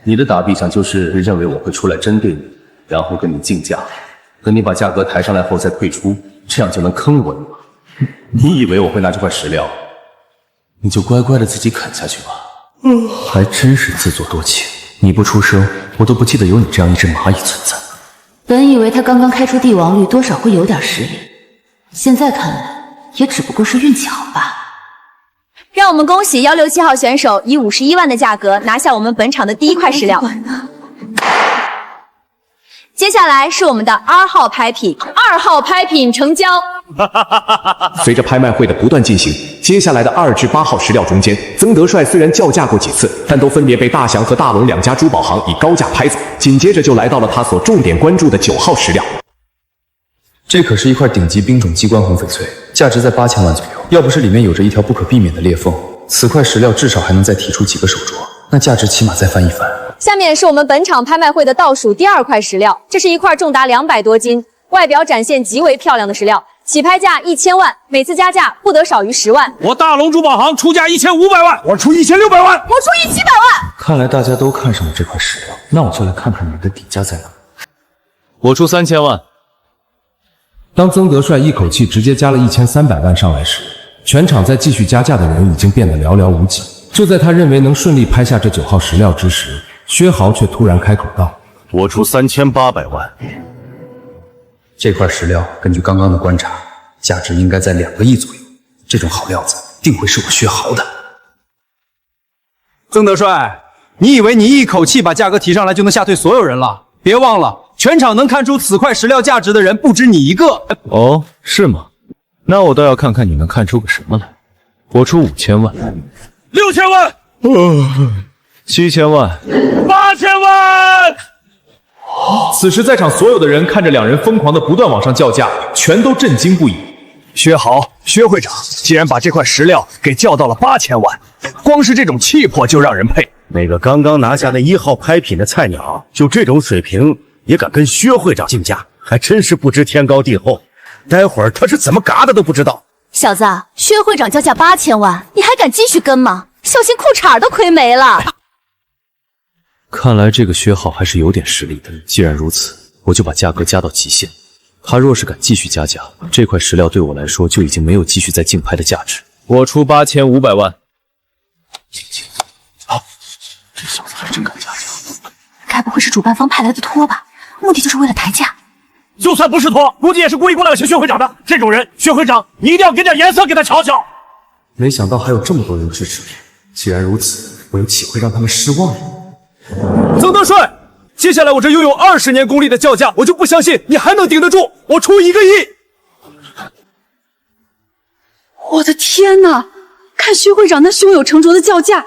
你的打比想就是认为我会出来针对你，然后跟你竞价，等你把价格抬上来后再退出，这样就能坑我了吗？你以为我会拿这块石料，你就乖乖的自己啃下去吧。
还真是自作多情，你不出声，我都不记得有你这样一只蚂蚁存在。
本以为他刚刚开出帝王绿，多少会有点实力，现在看来也只不过是运气好吧。
让我们恭喜167号选手以51万的价格拿下我们本场的第一块石料。接下来是我们的2号拍品，2号拍品成交。
随着拍卖会的不断进行，接下来的2至8号石料中间，曾德帅虽然叫价过几次，但都分别被大祥和大龙两家珠宝行以高价拍走。紧接着就来到了他所重点关注的9号石料。
这可是一块顶级冰种激光红翡翠，价值在8000万左右。要不是里面有着一条不可避免的裂缝，此块石料至少还能再提出几个手镯，那价值起码再翻一番。
下面是我们本场拍卖会的倒数第2块石料，这是一块重达200多斤，外表展现极为漂亮的石料，起拍价1000万，每次加价不得少于10万。
我大龙珠宝行出价1500万，我出1600万，
我出1700万。
看来大家都看上了这块石料，那我就来看看你们的底价在哪。
我出3000万。
当曾德帅一口气直接加了1300万上来时，全场再继续加价的人已经变得寥寥无几。就在他认为能顺利拍下这9号石料之时，薛豪却突然开口道：“
我出3800万。”
这块石料根据刚刚的观察，价值应该在2个亿左右。这种好料子定会是我薛豪的。
曾德帅，你以为你一口气把价格提上来就能吓退所有人了？别忘了，全场能看出此块石料价值的人不止你一个。
哦，是吗？那我倒要看看你能看出个什么来。我出5000万
，6000万
，7000万
，8000万。
此时在场所有的人看着两人疯狂的不断往上叫价，全都震惊不已。
薛豪，薛会长竟然把这块石料给叫到了8000万，光是这种气魄就让人佩。那个刚刚拿下那1号拍品的菜鸟，就这种水平也敢跟薛会长竞价，还真是不知天高地厚。待会儿他是怎么嘎的都不知道。
小子，薛会长叫价8000万，你还敢继续跟吗？小心裤衩都亏没了。
看来这个薛浩还是有点实力的。既然如此，我就把价格加到极限。他若是敢继续加价，这块石料对我来说就已经没有继续再竞拍的价值。我出8500万。
好，这小子还真敢加价。该不会是主办方派来的托吧？目的就是为了抬价。
就算不是托，估计也是故意过来抢薛会长的。这种人，薛会长，你一定要给点颜色给他瞧瞧。
没想到还有这么多人支持我。既然如此，我又岂会让他们失望呢？
曾德帅，接下来我这拥有20年功力的叫价，我就不相信你还能顶得住。我出1个亿。
我的天哪！看薛会长那胸有成竹的叫价，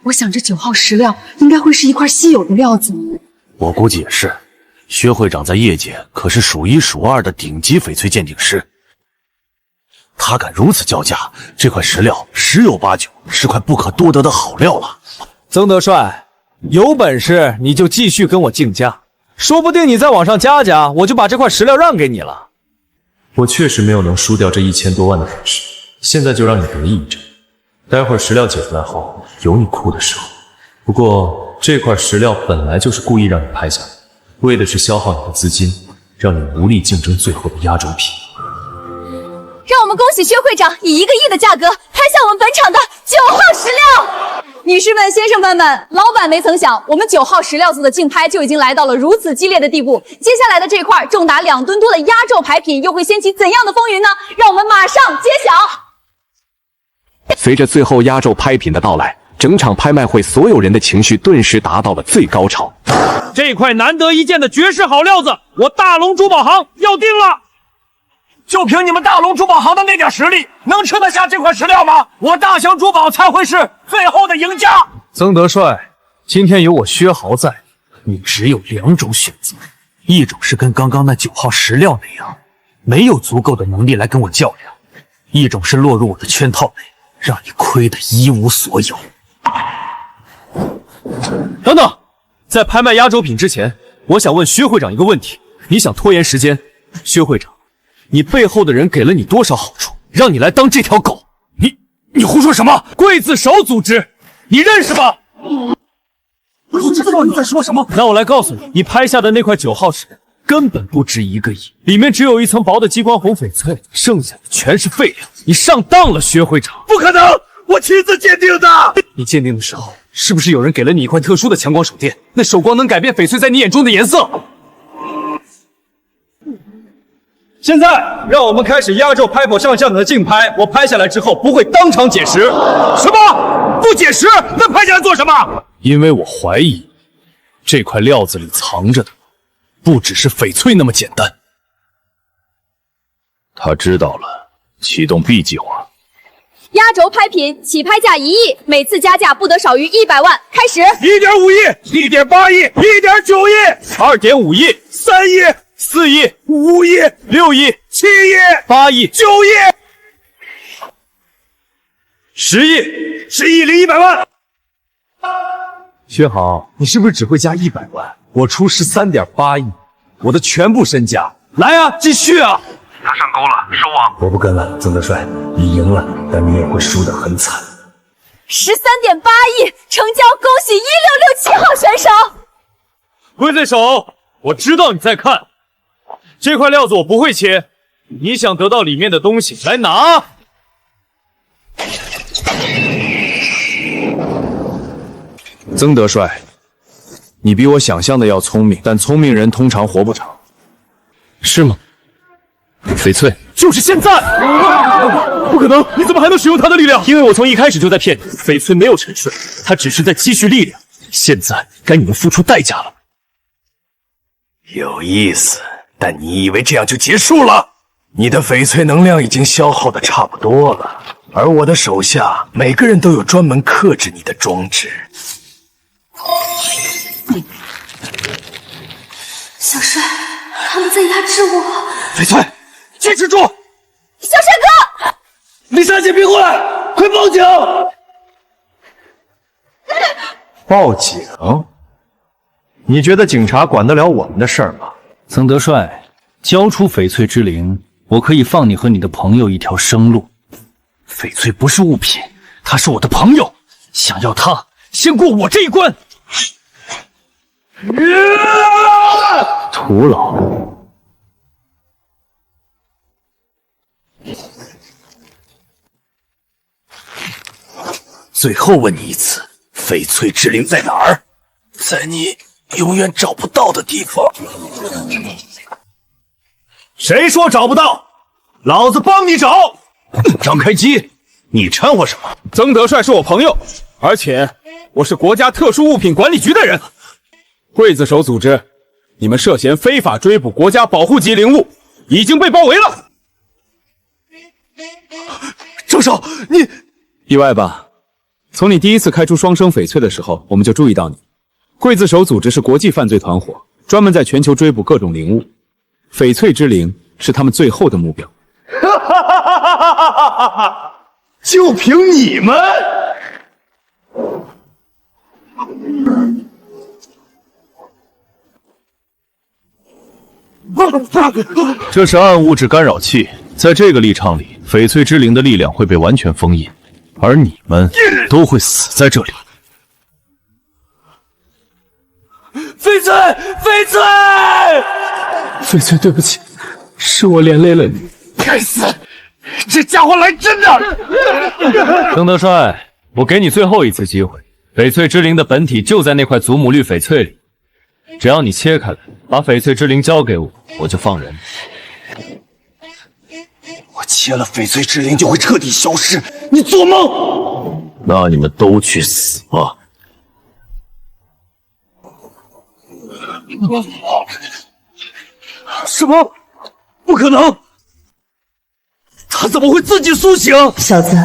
我想这9号石料应该会是一块稀有的料子。
我估计也是，薛会长在业界可是数1数2的顶级翡翠鉴定师，他敢如此叫价，这块石料十有八九是块不可多得的好料了。
曾德帅，有本事你就继续跟我竞价，说不定你再往上加价，我就把这块石料让给你了。
我确实没有能输掉这1000多万的本事，现在就让你得意一阵。待会儿石料解出来后，有你哭的时候。不过这块石料本来就是故意让你拍下来，为的是消耗你的资金，让你无力竞争最后的压轴品。
让我们恭喜薛会长以1个亿的价格拍下我们本场的9号石料。女士们、先生们，老板没曾想，我们9号石料子的竞拍就已经来到了如此激烈的地步。接下来的这块重达2吨多的压轴牌品又会掀起怎样的风云呢？让我们马上揭晓。
随着最后压轴拍品的到来，整场拍卖会所有人的情绪顿时达到了最高潮。
这块难得一见的绝世好料子，我大龙珠宝行要定了。就凭你们大龙珠宝行的那点实力，能吃得下这块石料吗？我大祥珠宝才会是最后的赢家。
曾德帅，今天有我薛豪在，你只有2种选择，一种是跟刚刚那9号石料那样，没有足够的能力来跟我较量；一种是落入我的圈套内，让你亏得一无所有。等等，在拍卖压轴品之前，我想问薛会长一个问题：你想拖延时间？薛会长，你背后的人给了你多少好处，让你来当这条狗？你胡说什么？刽子手组织，你认识吗？我不知道你在说什么。那我来告诉你，你拍下的那块9号石根本不值1个亿，里面只有一层薄的激光红翡翠，剩下的全是废料。你上当了，薛会长！
不可能，我亲自鉴定的。
你鉴定的时候，是不是有人给了你一块特殊的强光手电？那手光能改变翡翠在你眼中的颜色。现在让我们开始压轴拍品上项的竞拍，我拍下来之后不会当场解石。
什么？不解石？那拍下来做什么？
因为我怀疑这块料子里藏着的不只是翡翠那么简单。
他知道了，启动 B 计划。
压轴拍品起拍价1亿，每次加价不得少于100万。开始。
1.5亿、1.8亿、1.9亿、
2.5亿、
3亿、
4亿、
5亿、
6亿、
7亿、
8亿、
9亿、
10亿、
10亿零100万。
薛豪，你是不是只会加100万？我出13.8亿，我的全部身家。来啊，继续啊！
他上钩了，收网。
我不跟了，曾德帅，你赢了，但你也会输得很惨。
13.8亿成交，恭喜1667号选手。
刽子手，我知道你在看，这块料子我不会切，你想得到里面的东西，来拿。
曾德帅，你比我想象的要聪明，但聪明人通常活不长，是吗？翡翠
就是现在！不可能！你怎么还能使用它的力量？因为我从一开始就在骗你，翡翠没有沉睡，它只是在积蓄力量。现在该你们付出代价了。
有意思，但你以为这样就结束了？你的翡翠能量已经消耗的差不多了，而我的手下每个人都有专门克制你的装置。
小帅，他们在压制我。
翡翠，坚持住！
小帅哥，
李三姐，别过来，快报警！
报警？你觉得警察管得了我们的事儿吗？
曾德帅，交出翡翠之灵，我可以放你和你的朋友一条生路。
翡翠不是物品，他是我的朋友，想要他，先过我这一关。
徒劳。
最后问你一次，翡翠之灵在哪儿？在你永远找不到的地方。
谁说找不到？老子帮你找！
张开机，你掺和什么？曾德帅是我朋友，而且我是国家特殊物品管理局的人。刽子手组织，你们涉嫌非法追捕国家保护级灵物，已经被包围了。
张张少，你
意外吧？从你第一次开出双生翡翠的时候，我们就注意到你。刽子手组织是国际犯罪团伙，专门在全球追捕各种灵物，翡翠之灵是他们最后的目标。
就凭你们！
这是暗物质干扰器，在这个立场里，翡翠之灵的力量会被完全封印，而你们都会死在这里。
翡翠，翡翠，
翡翠，对不起，是我连累了你。
该死，这家伙来真的！
曾德帅，我给你最后一次机会，翡翠之灵的本体就在那块祖母绿翡翠里，只要你切开来，把翡翠之灵交给我，我就放人。
我切了翡翠之灵就会彻底消失，你做梦！
那你们都去死吧！
什么？不可能！他怎么会自己苏醒？
小子，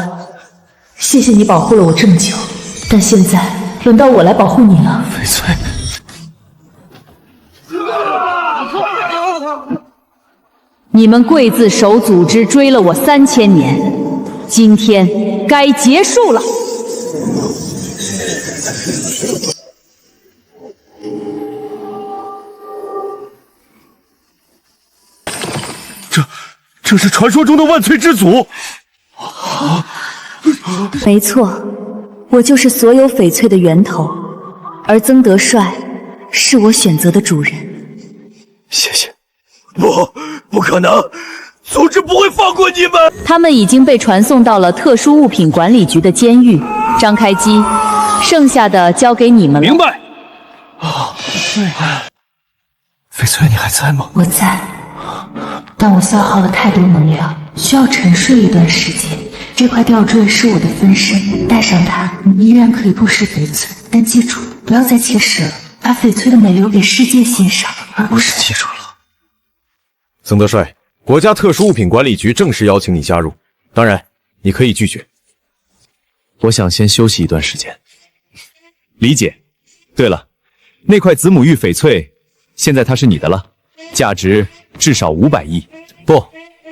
谢谢你保护了我这么久，但现在轮到我来保护你了。
翡翠，
你们刽子手组织追了我3000年，今天该结束了。
这是传说中的万翠之祖。
没错，我就是所有翡翠的源头，而曾德帅是我选择的主人。
谢谢。不可能，组织不会放过你们。
他们已经被传送到了特殊物品管理局的监狱。张开机，剩下的交给你们了。
明白。
翡翠，你还在吗？
我在，但我消耗了太多能量，需要沉睡一段时间。这块吊坠是我的分身，带上它，你依然可以不食翡翠。但记住，不要再切实了，把翡翠的美留给世界欣赏，而不是。
记住了。
曾德帅，国家特殊物品管理局正式邀请你加入，当然你可以拒绝。
我想先休息一段时间。理解。对了，那块子母玉翡翠，现在它是你的了，价值至少500亿。
不，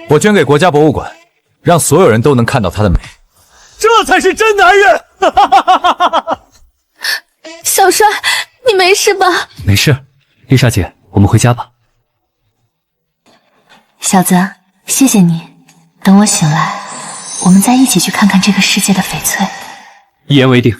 我捐给国家博物馆，让所有人都能看到它的美。
这才是真男人！
小帅，你没事吧？
没事，丽莎姐，我们回家吧。
小子，谢谢你。等我醒来，我们再一起去看看这个世界的翡翠。
一言为定。